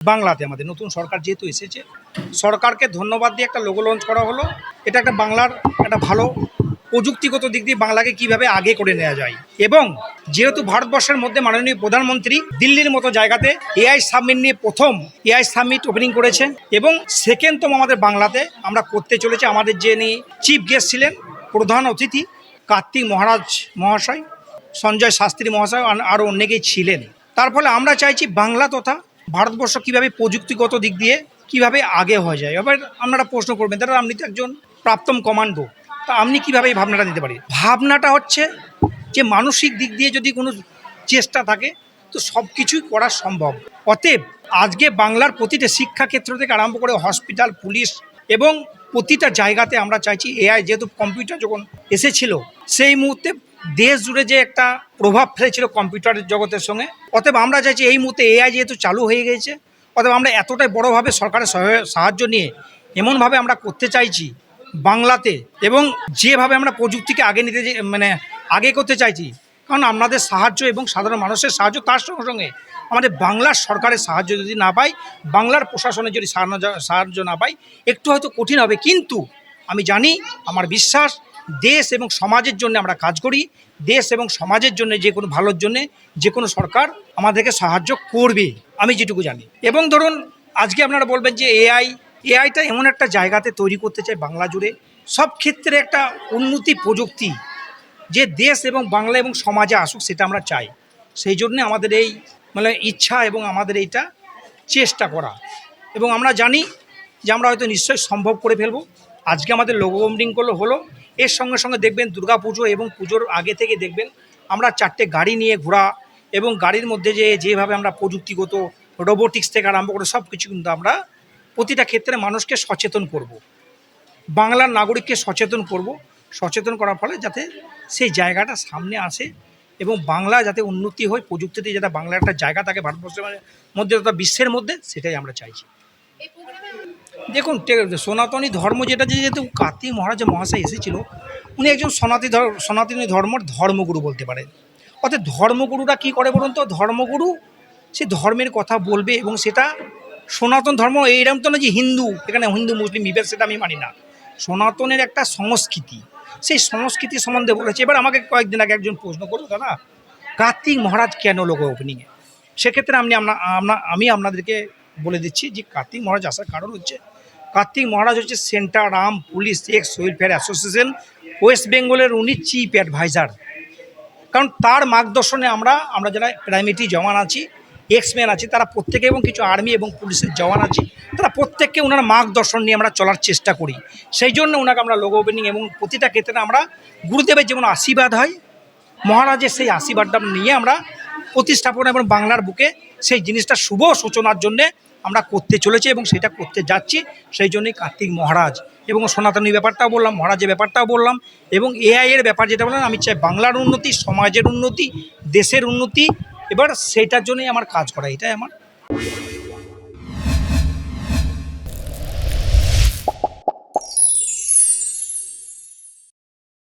বাংলাতে আমাদের নতুন সরকার যেহেতু এসেছে, সরকারকে ধন্যবাদ দিয়ে একটা লোগো লঞ্চ করা হলো। এটা একটা বাংলার একটা ভালো প্রযুক্তিগত দিক দিয়ে বাংলাকে কিভাবে আগে করে নেওয়া যায়। এবং যেহেতু ভারতবর্ষের মধ্যে মাননীয় প্রধানমন্ত্রী দিল্লির মতো জায়গাতে এআই সাবমিট নিয়ে প্রথম এআই সাবমিট ওপেনিং করেছেন এবং সেকেন্ডতম আমাদের বাংলাতে আমরা করতে চলেছি। আমাদের যিনি চিফ গেস্ট ছিলেন, প্রধান অতিথি কার্তিক মহারাজ মহাশয়, সঞ্জয় শাস্ত্রী মহাশয়, আরও অনেকেই ছিলেন। তার ফলে আমরা চাইছি বাংলা তথা ভারতবর্ষ কীভাবে প্রযুক্তিগত দিক দিয়ে কীভাবে আগে হয়ে যায়। এবার আপনারা প্রশ্ন করবেন, দাদা আপনি তো একজন প্রাক্তন কমান্ডো, তা আপনি কীভাবে এই ভাবনাটা নিতে পারি? ভাবনাটা হচ্ছে যে মানসিক দিক দিয়ে যদি কোনো চেষ্টা থাকে তো সব কিছুই করা সম্ভব। অতএব আজকে বাংলার প্রতিটা শিক্ষাক্ষেত্র থেকে আরম্ভ করে হসপিটাল, পুলিশ এবং প্রতিটা জায়গাতে আমরা চাইছি এআই, যেহেতু কম্পিউটার যখন এসেছিল সেই মুহূর্তে দেশ জুড়ে যে একটা প্রভাব ফেলেছিল কম্পিউটারের জগতের সঙ্গে, অতএব আমরা চাইছি এই মুহূর্তে এআই যেহেতু চালু হয়ে গেছে, অতএব আমরা এতটাই বড়োভাবে সরকারের সাহায্য নিয়ে এমনভাবে আমরা করতে চাইছি বাংলাতে, এবং যেভাবে আমরা প্রযুক্তিকে আগে নিতে আগে করতে চাইছি, কারণ আপনাদের সাহায্য এবং সাধারণ মানুষের সাহায্য, তার সঙ্গে সঙ্গে আমাদের বাংলার সরকারের সাহায্য যদি না পাই, বাংলার প্রশাসনের যদি সাহায্য না পাই, একটু হয়তো কঠিন হবে। কিন্তু আমি জানি, আমার বিশ্বাস, দেশ এবং সমাজের জন্য আমরা কাজ করি, দেশ এবং সমাজের জন্য যে কোনো ভালোর জন্যে যে কোনো সরকার আমাদেরকে সাহায্য করবে, আমি যেটুকু জানি। এবং ধরুন আজকে আপনারা বলবেন যে এআইটা এমন একটা জায়গাতে তৈরি করতে চাই বাংলা জুড়ে সব ক্ষেত্রে একটা উন্নতি প্রযুক্তি যে দেশ এবং বাংলা এবং সমাজে আসুক, সেটা আমরা চাই। সেই জন্যে আমাদের এই ইচ্ছা এবং আমাদের এইটা চেষ্টা করা, এবং আমরা জানি যে আমরা হয়তো নিশ্চয়ই সম্ভব করে ফেলবো। আজকে আমাদের লোগো ওপেনিং হলো, এর সঙ্গে সঙ্গে দেখবেন দুর্গাপুজো এবং পুজোর আগে থেকে দেখবেন আমরা 4টে গাড়ি নিয়ে ঘোরা, এবং গাড়ির মধ্যে যেভাবে আমরা প্রযুক্তিগত রোবোটিক্স থেকে আরম্ভ করে সব কিছু কিন্তু আমরা প্রতিটা ক্ষেত্রে মানুষকে সচেতন করব, বাংলার নাগরিককে সচেতন করার ফলে যাতে সেই জায়গাটা সামনে আসে এবং বাংলা যাতে উন্নতি হয়, প্রযুক্তিতে যাতে বাংলার একটা জায়গা থাকে ভারতবর্ষের মধ্যে তথা বিশ্বের মধ্যে, সেটাই আমরা চাইছি। দেখুন সনাতনী ধর্ম যেহেতু কার্তিক মহাশয় এসেছিল, উনি একজন সনাতনী ধর্মগুরু বলতে পারেন। অর্থাৎ ধর্মগুরুরা কী করে বলুন তো, ধর্মগুরু সে ধর্মের কথা বলবে, এবং সেটা সনাতন ধর্ম এইরকম তো না যে হিন্দু, এখানে হিন্দু মুসলিম বিভেদ, সেটা আমি মানি না। সনাতনের একটা সংস্কৃতি, সেই সংস্কৃতি সম্বন্ধে বলেছে। এবার আমাকে কয়েকদিন আগে একজন প্রশ্ন করলো, দাদা কার্তিক মহারাজ কেন লোগো ওপেনিংয়ে? সেক্ষেত্রে আমি আপনাদেরকে বলে দিচ্ছি যে কার্তিক মহারাজ আসার কারণ হচ্ছে, কার্তিক মহারাজ হচ্ছে centre arm police x welfare association West বেঙ্গলের উনি চিফ অ্যাডভাইজার। কারণ তার মার্গদর্শনে আমরা যারা প্রাইমারি জওয়ান আছি, এক্সম্যান আছি, তারা প্রত্যেকে, এবং কিছু আর্মি এবং পুলিশের জওয়ান আছি, তারা প্রত্যেককে ওনার মার্গদর্শন নিয়ে আমরা চলার চেষ্টা করি। সেই জন্য ওনাকে আমরা লোগো ওপেনিং এবং প্রতিটা ক্ষেত্রে আমরা গুরুদেবের যেমন আশীর্বাদ হয়, মহারাজের সেই আশীর্বাদটা নিয়ে আমরা প্রতিস্থাপন এবং বাংলার বুকে সেই জিনিসটা শুভ সূচনার জন্যে আমরা করতে চলেছি এবং সেটা করতে যাচ্ছি। সেই জন্যই কার্তিক মহারাজ, এবং সনাতনী ব্যাপারটাও বললাম, মহারাজের ব্যাপারটাও বললাম, এবং এআইয়ের ব্যাপার যেটা বললাম, আমি চাই বাংলার উন্নতি, সমাজের উন্নতি, দেশের উন্নতি। এবার সেটার জন্যই আমার কাজ করা, এটাই আমার।